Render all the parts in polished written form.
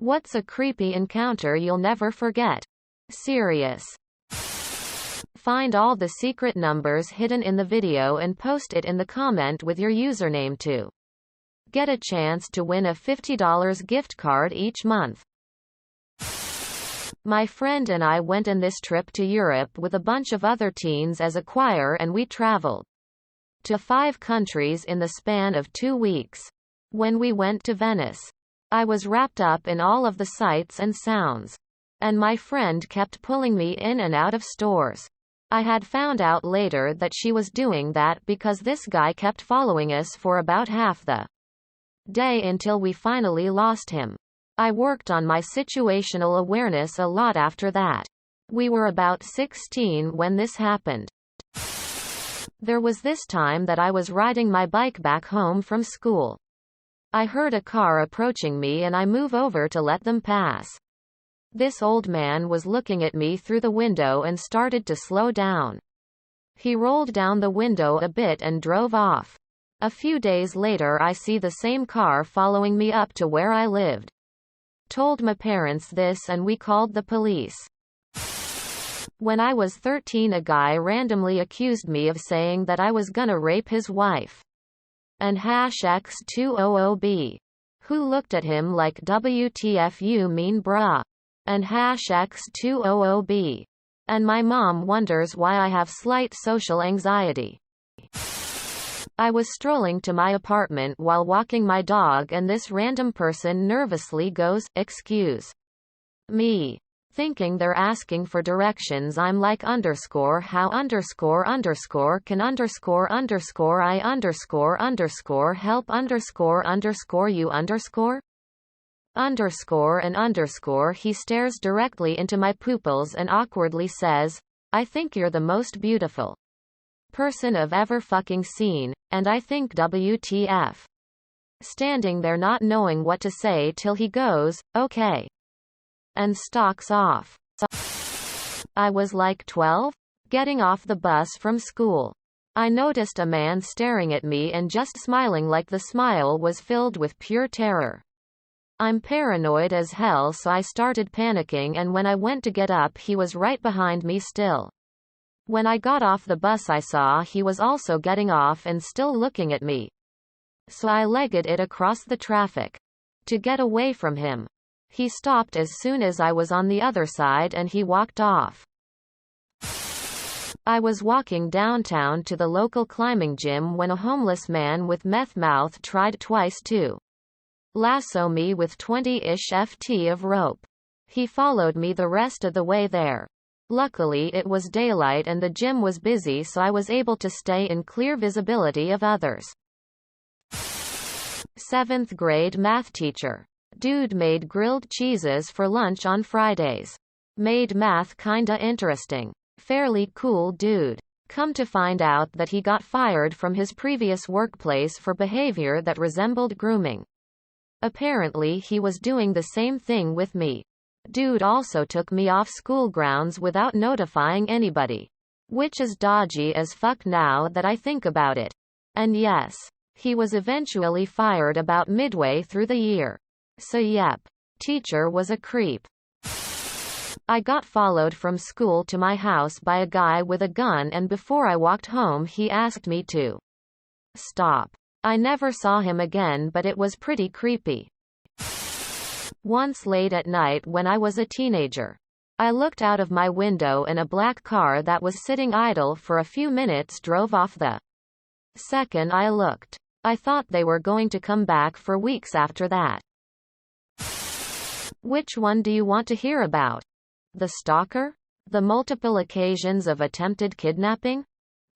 What's a creepy encounter you'll never forget? Serious. Find all the secret numbers hidden in the video and post it in the comment with your username to get a chance to win a $50 gift card each month. My friend and I went on this trip to Europe with a bunch of other teens as a choir, and we traveled to 5 countries in the span of 2 weeks. When we went to Venice, I was wrapped up in all of the sights and sounds, and my friend kept pulling me in and out of stores. I had found out later that she was doing that because this guy kept following us for about half the day until we finally lost him. I worked on my situational awareness a lot after that. We were about 16 when this happened. There was this time that I was riding my bike back home from school. I heard a car approaching me and I move over to let them pass. This old man was looking at me through the window and started to slow down. He rolled down the window a bit and drove off. A few days later I see the same car following me up to where I lived. Told my parents this and we called the police. When I was 13, a guy randomly accused me of saying that I was gonna rape his wife. And #X200B. Who looked at him like WTF you mean bruh? And #X200B. And my mom wonders why I have slight social anxiety. I was strolling to my apartment while walking my dog and this random person nervously goes, "Excuse me." Thinking they're asking for directions, I'm like how can I help you He stares directly into my pupils and awkwardly says, "I think you're the most beautiful person I've ever fucking seen," and I think WTF. Standing there not knowing what to say till he goes, "Okay," and stalks off. I was like 12? Getting off the bus from school. I noticed a man staring at me and just smiling like the smile was filled with pure terror. I'm paranoid as hell, so I started panicking, and when I went to get up he was right behind me still. When I got off the bus I saw he was also getting off and still looking at me. So I legged it across the traffic to get away from him. He stopped as soon as I was on the other side and he walked off. I was walking downtown to the local climbing gym when a homeless man with meth mouth tried twice to lasso me with 20-ish ft of rope. He followed me the rest of the way there. Luckily it was daylight and the gym was busy, so I was able to stay in clear visibility of others. 7th grade math teacher. Dude made grilled cheeses for lunch on Fridays. Made math kinda interesting. Fairly cool dude. Come to find out that he got fired from his previous workplace for behavior that resembled grooming. Apparently he was doing the same thing with me. Dude also took me off school grounds without notifying anybody. Which is dodgy as fuck now that I think about it. And yes, he was eventually fired about midway through the year. So yep. Teacher was a creep. I got followed from school to my house by a guy with a gun, and before I walked home he asked me to stop. I never saw him again, but it was pretty creepy. Once late at night when I was a teenager, I looked out of my window and a black car that was sitting idle for a few minutes drove off. The second I looked, I thought they were going to come back for weeks after that. Which one do you want to hear about? The stalker? The multiple occasions of attempted kidnapping?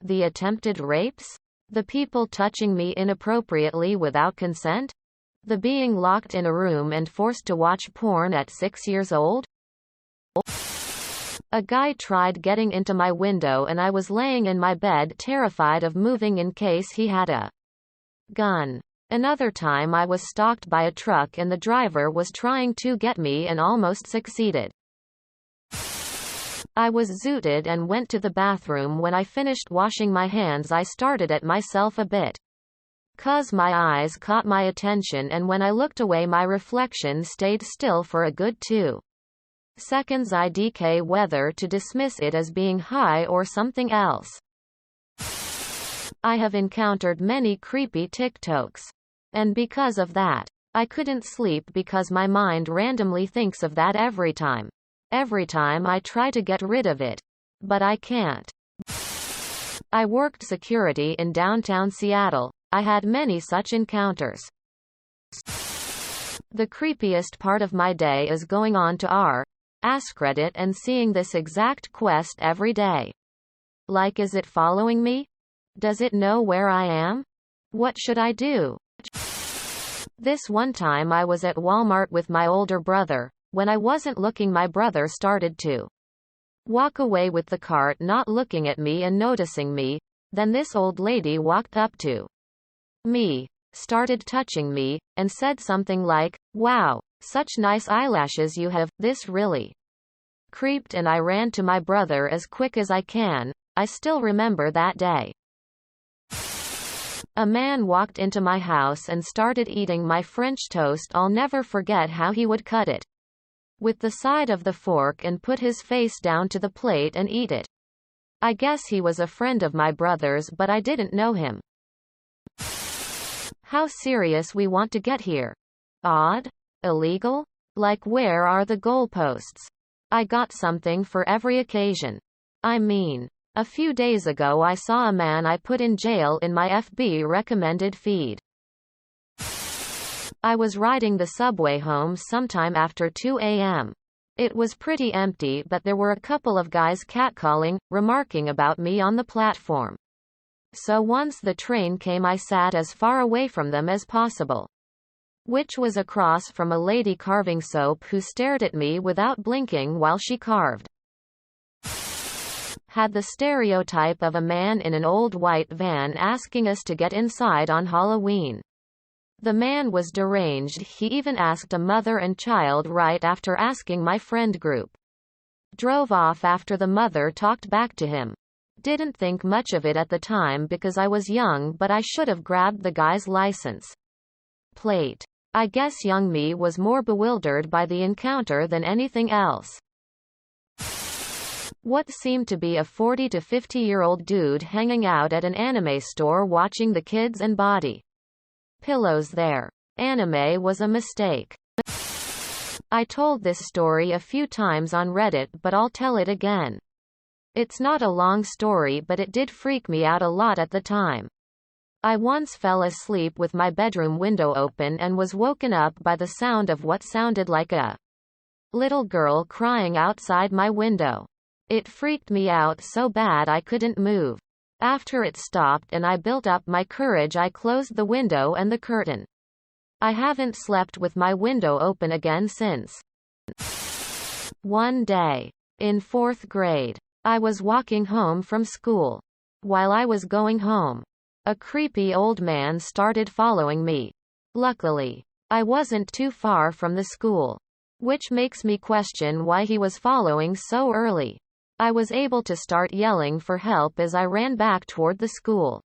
The attempted rapes? The people touching me inappropriately without consent? The being locked in a room and forced to watch porn at 6 years old? A guy tried getting into my window and I was laying in my bed terrified of moving in case he had a gun. Another time I was stalked by a truck and the driver was trying to get me and almost succeeded. I was zooted and went to the bathroom. When I finished washing my hands I started at myself a bit 'Cause my eyes caught my attention, and when I looked away my reflection stayed still for a good 2 seconds. IDK whether to dismiss it as being high or something else. I have encountered many creepy TikToks. And because of that, I couldn't sleep because my mind randomly thinks of that every time. Every time I try to get rid of it. But I can't. I worked security in downtown Seattle. I had many such encounters. The creepiest part of my day is going on to AskReddit and seeing this exact quest every day. Like, is it following me? Does it know where I am? What should I do? This one time I was at Walmart with my older brother. When I wasn't looking, my brother started to walk away with the cart, not looking at me and noticing me. Then this old lady walked up to me, started touching me, and said something like, "Wow, such nice eyelashes you have." This really creeped, and I ran to my brother as quick as I can. I still remember that day. A man walked into my house and started eating my French toast. I'll never forget how he would cut it with the side of the fork and put his face down to the plate and eat it. I guess he was a friend of my brother's, but I didn't know him. How serious we want to get here. Odd? Illegal? Like, where are the goalposts? I got something for every occasion. I mean, a few days ago I saw a man I put in jail in my FB recommended feed. I was riding the subway home sometime after 2 a.m. It was pretty empty, but there were a couple of guys catcalling, remarking about me on the platform. So once the train came, I sat as far away from them as possible, which was across from a lady carving soap who stared at me without blinking while she carved. Had the stereotype of a man in an old white van asking us to get inside on Halloween. The man was deranged. He even asked a mother and child right after asking my friend group. Drove off after the mother talked back to him. Didn't think much of it at the time because I was young, but I should have grabbed the guy's license plate. I guess young me was more bewildered by the encounter than anything else. What seemed to be a 40 to 50-year-old dude hanging out at an anime store watching the kids and body pillows there. Anime was a mistake. I told this story a few times on Reddit, but I'll tell it again. It's not a long story, but it did freak me out a lot at the time. I once fell asleep with my bedroom window open and was woken up by the sound of what sounded like a little girl crying outside my window. It freaked me out so bad I couldn't move. After it stopped and I built up my courage, I closed the window and the curtain. I haven't slept with my window open again since. One day, in 4th grade, I was walking home from school. While I was going home, a creepy old man started following me. Luckily, I wasn't too far from the school, which makes me question why he was following so early. I was able to start yelling for help as I ran back toward the school.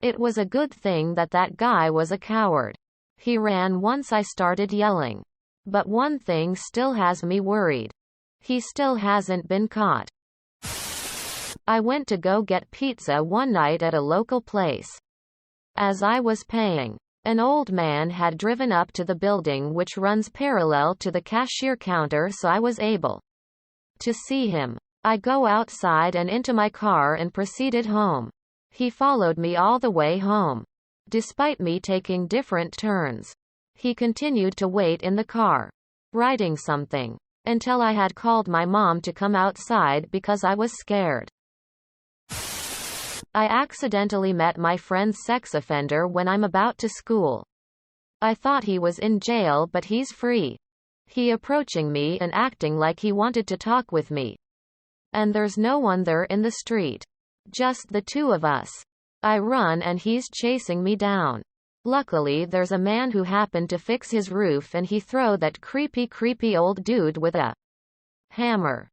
It was a good thing that that guy was a coward. He ran once I started yelling. But one thing still has me worried. He still hasn't been caught. I went to go get pizza one night at a local place. As I was paying, an old man had driven up to the building which runs parallel to the cashier counter, so I was able to see him. I go outside and into my car and proceeded home. He followed me all the way home. Despite me taking different turns, he continued to wait in the car, writing something, until I had called my mom to come outside because I was scared. I accidentally met my friend's sex offender when I'm about to school. I thought he was in jail, but he's free. He approaching me and acting like he wanted to talk with me. And there's no one there in the street. Just the two of us. I run and he's chasing me down. Luckily there's a man who happened to fix his roof and he throw that creepy old dude with a hammer.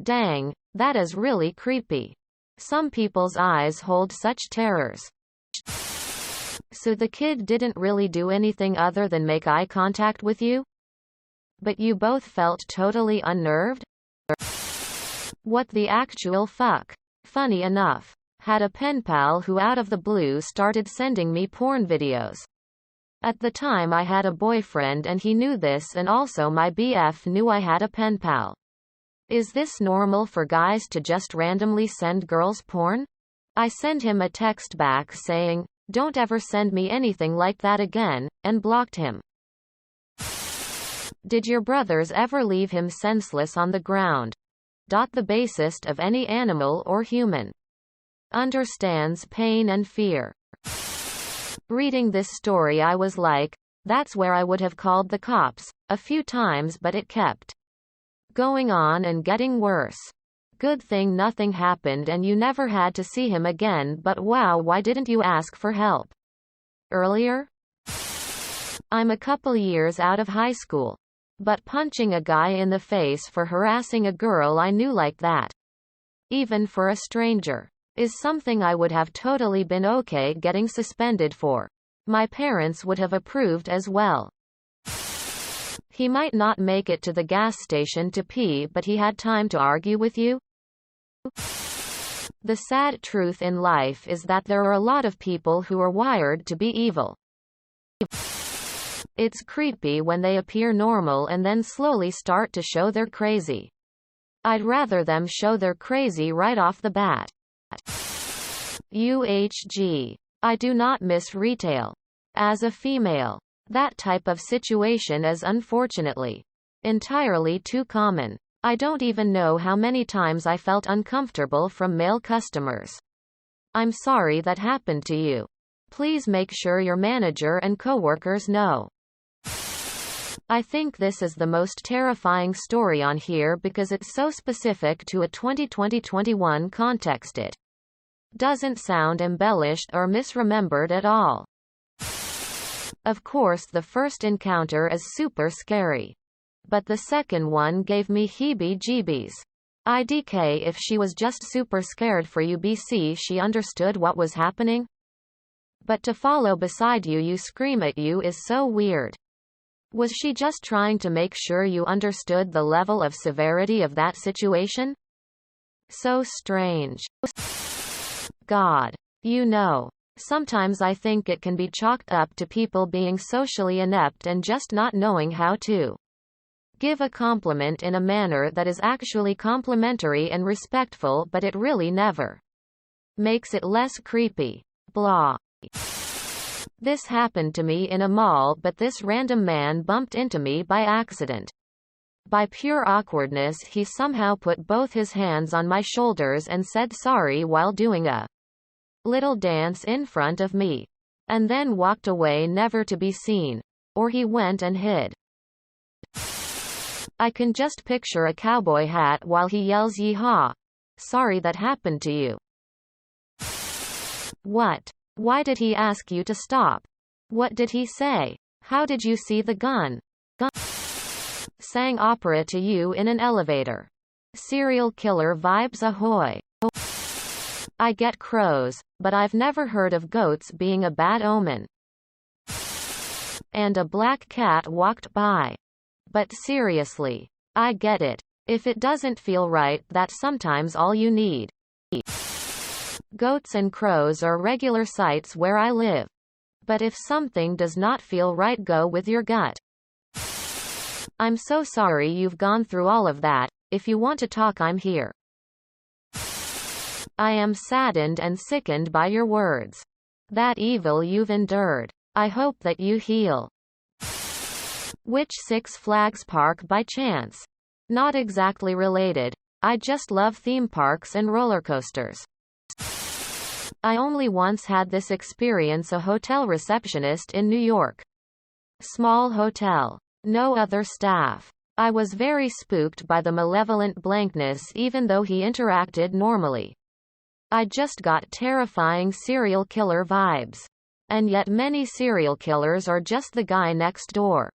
Dang, that is really creepy. Some people's eyes hold such terrors. So the kid didn't really do anything other than make eye contact with you? But you both felt totally unnerved? What the actual fuck? Funny enough, had a pen pal who out of the blue started sending me porn videos. At the time I had a boyfriend and he knew this, and also my BF knew I had a pen pal. Is this normal for guys to just randomly send girls porn? I send him a text back saying, "Don't ever send me anything like that again," and blocked him. Did your brothers ever leave him senseless on the ground? The basest of any animal or human. Understands pain and fear. Reading this story I was like, that's where I would have called the cops, a few times, but it kept going on and getting worse. Good thing nothing happened and you never had to see him again, but wow, why didn't you ask for help earlier? I'm a couple years out of high school. But punching a guy in the face for harassing a girl I knew like that, even for a stranger, is something I would have totally been okay getting suspended for. My parents would have approved as well. He might not make it to the gas station to pee, but he had time to argue with you? The sad truth in life is that there are a lot of people who are wired to be evil. It's creepy when they appear normal and then slowly start to show they're crazy. I'd rather them show they're crazy right off the bat. UHG. I do not miss retail. As a female, that type of situation is unfortunately entirely too common. I don't even know how many times I felt uncomfortable from male customers. I'm sorry that happened to you. Please make sure your manager and coworkers know. I think this is the most terrifying story on here because it's so specific to a 2020-21 context. It doesn't sound embellished or misremembered at all. Of course, the first encounter is super scary. But the second one gave me heebie-jeebies. IDK if she was just super scared for you BC she understood what was happening. But to follow beside you scream at you is so weird. Was she just trying to make sure you understood the level of severity of that situation? So strange. God. You know, sometimes I think it can be chalked up to people being socially inept and just not knowing how to give a compliment in a manner that is actually complimentary and respectful, but it really never makes it less creepy. Blah. This happened to me in a mall, but this random man bumped into me by accident. By pure awkwardness, he somehow put both his hands on my shoulders and said sorry while doing a little dance in front of me. And then walked away never to be seen. Or he went and hid. I can just picture a cowboy hat while he yells "Yeehaw! Sorry that happened to you." What? Why did he ask you to stop? What did he say? How did you see the gun? Sang opera to you in an elevator. Serial killer vibes ahoy. I get crows, but I've never heard of goats being a bad omen. And a black cat walked by. But seriously, I get it. If it doesn't feel right, that's sometimes all you need. Goats and crows are regular sights where I live. But if something does not feel right, go with your gut. I'm so sorry you've gone through all of that. If you want to talk, I'm here. I am saddened and sickened by your words. That evil you've endured. I hope that you heal. Which Six Flags park by chance? Not exactly related. I just love theme parks and roller coasters. I only once had this experience, a hotel receptionist in New York. Small hotel. No other staff. I was very spooked by the malevolent blankness even though he interacted normally. I just got terrifying serial killer vibes. And yet many serial killers are just the guy next door.